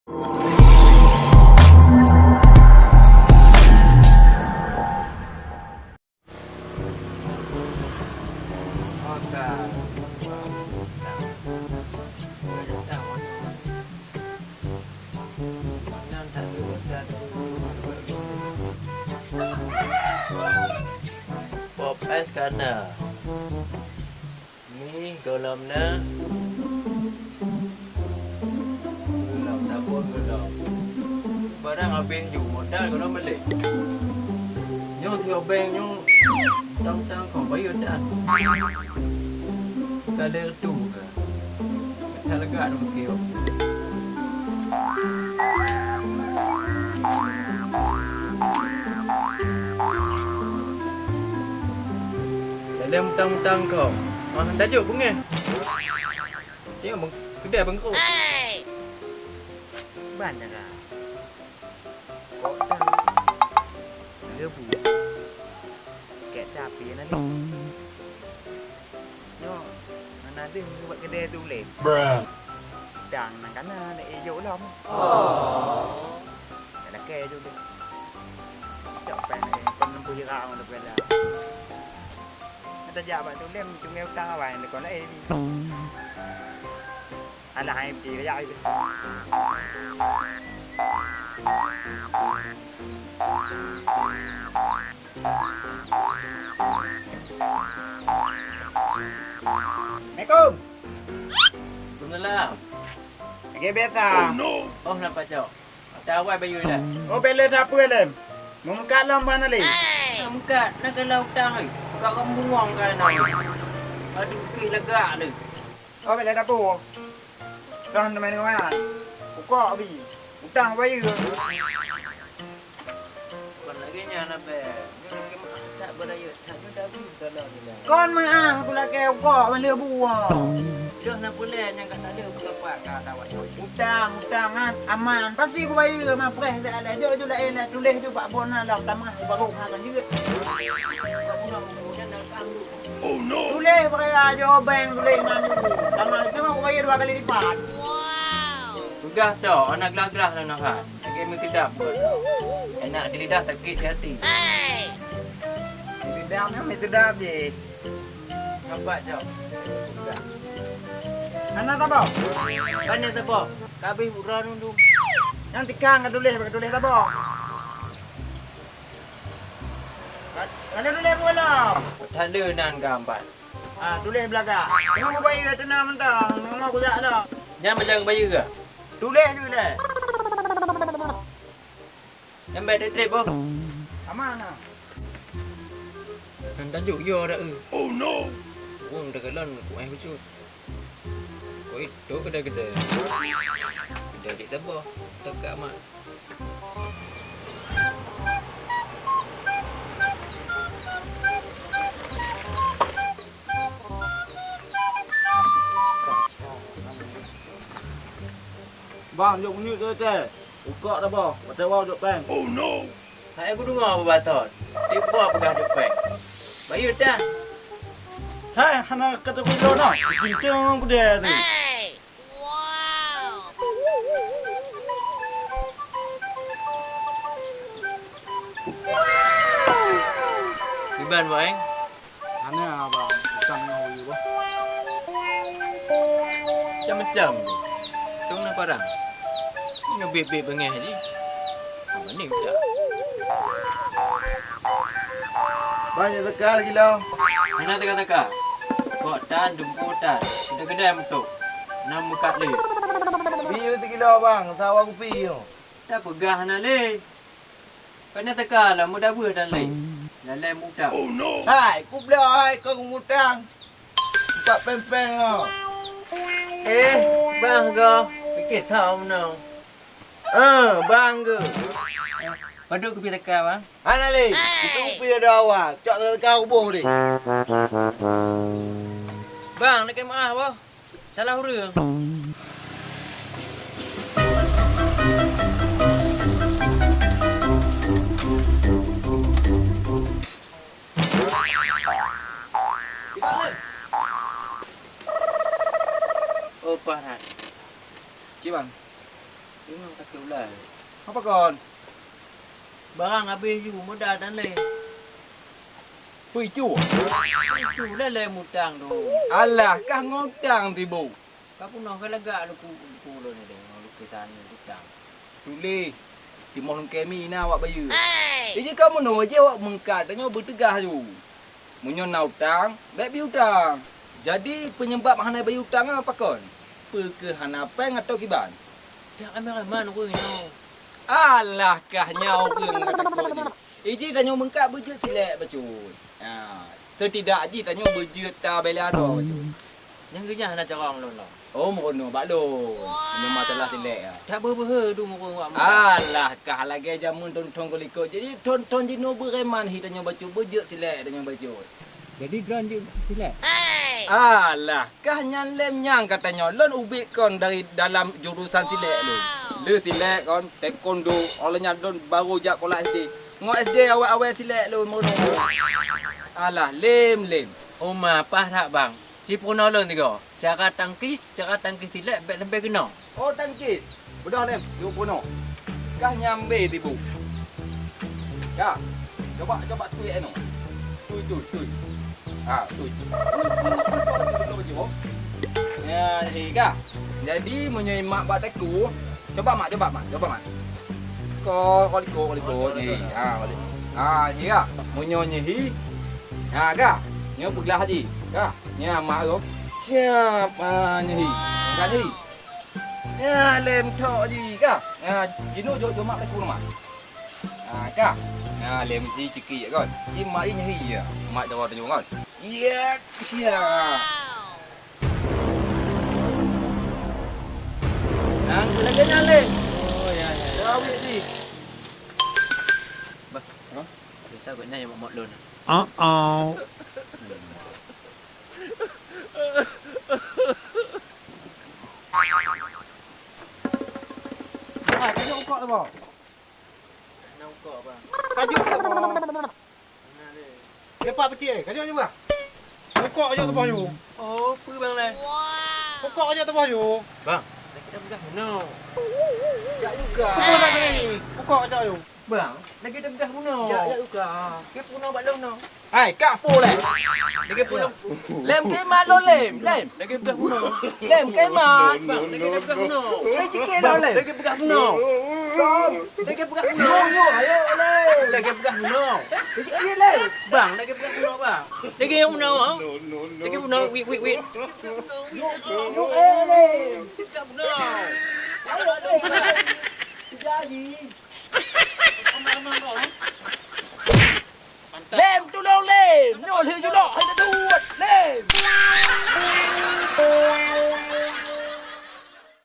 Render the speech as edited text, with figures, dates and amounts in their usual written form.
Pop es kana. Ni golom na. Golom na pun golom. Barang habis ju modal golom balik. Nyong theo beng nyong tangของประโยชน์อัน Kalau tu ke. Macam lega tu kêu. Dalam tang kau. Tajuk pun kan? Tengok kedai bengkok. Banyak lah. Kok lebu. Kayak capi nanti. Nyo, nanti buat kedai tu leh. Đằng nàng cánh để dỗ lắm. Để là kê vô đi. Chọn bạn này con năm pui rau được về là. Người ta dạ bạn tôi đem chúng em ta bạn để có lẽ em. Hay là hai em chị cái dạy đi. Mẹ cơm. Benar. Cái bé ta. Oh nampak cok. Dah awal bayu dah. Oh beli apa lem? Mungkat lam mana leh? Mungkat nak kalau tang ni. Kau kan buang kan nak. Aduh ki lega ni. Oh beli apa? Tahan teman kawan. Buka abi. Utang bayu. Bukan lagi nyana pe. Tak beraya. Tak dah bu kalau ni lah. Con mah pula keo kok man lừa buang. Dah nak boleh yang kat ada bukan pak kata awak cok. Utang aman. Pasti ku bayu mah preh tak ada. Jo lah enak tulis tu pak bon lah tamah baru kan juga. Oh no. Tulis pakai aja bank tulis nan dulu. Tamah itu aku bayar 2 kali lipat. Sudah dah anak gelah-gelah lah nak hat. Lagi mesti dapat. Enak di lidah sakit di hati. Tidak mesti dah je. Nampak cok. Sudah. Mana tak bau? Kan dia tebak. Kabeh uran undung. Yang tikang kan tulis pakai tulis tak bau? Kalau tulis bola. Tanda nan gambar. Tulis belakang. Tengok aku bayar tenang mentang. Tengok aku jak dah. Jangan macam bayu ke? Tulis je dah. Nampak dia trip oh. Aman lah. Kan tajuk yo dah. Oh no. Uang dah kelon ku ai becut. Koi tu kedai-kedai. Kedai dik tebah. Tekak mak. Bang, jom nyut tu teh. Buka dah bang. Baca bang jom bang. Oh no. Saya aku dengar apa batot. Dia buat pegah depan. Bayu dah. Hai, hana kata kulo nak. Cincang kuda tu. Iban bang. Hana bang, bukan ngau bang. Macam-macam ni. Tong nak parang. Ngebib-bib bengah je. Apa ni macam? Banyak tekal gila. Mana teka-teka? Kok dan jemputan. Kedai-kedai mentuk. 6 mukat le. Biu 3 kilo bang, tawa aku piu. Tak pegah nak le. Kena teka lah mudah buah dan le. Dalam mudah. Oh no. Hai, ku belah hai kau ngutang. Buka peng-peng lah. Bang ke? Fikir tahu no. Bang ke. Paduk ke pergi teka bang? Ana le, itu upi dah awak. Cak tekal kubuh ni. Bang, nak maaf boh. Salah hurung. Oh, parah. Cik bang. nang kakulay. Apa kon? Barang habis you modal dan le. Pui cu. Itu le mutang tu. Alah, kah ngutang tibu. Kapu noh kalaga lu ku lo ni deh, lu kesan hutang. Tuli. Timah long kemi na awak bayu. Jadi kamu no je awak mengkat danyo bertegah tu. Munyo na utang, baik bi utang. Jadi penyebab hana bayu utang apa kon? Pe hana peng atau kiban? Tak ambil man ku no. Alah kah nyau ke kata kau je. Iji danyo mengkat berjet silek bacun. Setidak ji danyo berjet ta bela do bacun. Yang kerja nak corong lo lo. Oh mono baklo. Nyo masalah silek ah. Tak berbehe tu muka awak. Alah kah lagi jamun ton koliko. Jadi ton jino bereman hi danyo bacun berjet silek danyo bacun. Jadi grand je silap. Alah kah nyan lem nyang katanya lon ubik kon dari dalam jurusan silek lu. Le silek kon taekwondo olehnya don baru jak sekolah SD. Ngok SD awal-awal silek lu mono. Alah lem. Oma apa tak bang? Si Puno lo tiga. Cara tangkis silap baik sampai kena. Oh tangkis. Udah lem, you puno. Kah nyambe tibu. Ya. Coba tuik eno. Tuik. Tuik. Ya, ni kah. Jadi menyimak bak teku. Coba mak. Koliko ni. Balik. Ni kah. Menyonyi. Kah. Nyo beglah haji. Kah. Nya mak tu. Siap nyi. Kah nyi. Ya lem tok ji kah. Jino jo mak teku mak. Kah. Lem si cekik kan. Ji mak ni nyi ya. Mak jawab tu kan. Ya, siap. Lagi nyale. Oh ya. Rawit si. Bah. Kita buat nanya mak lo. Kayu ukok tu boh. Nak kau apa? Kayu tu boh. Lepas pecik, kayu je boh. Ukok aja tu boh you. Oh, apa bang lah? Ukok aja tu boh you. Bang, kita pegang Puno. Ya juga. Apa nak ni? Ukok aja you. Bang, lagi kita pegang Puno. Ya juga. Kita Puno balong no. Hai, kak po le. Lagi Puno. Lem ke mat lo lem. Lagi pegang Puno. Lem ke mat. Bang, lagi kita pegang Puno. Cekik dah lem. Lagi pegang Puno. Lagi pegang Puno. Yo, ayo lem. Lagi pegang Puno. Cekik lem. Bang, lagi pegang Puno bang. Lagi yang Puno. Lagi Puno. Wait. Yo, lem. Pegang Puno. Ayo lem. Jadi. Lem tu lem. Nyol hiu ju dok, hai tu lem.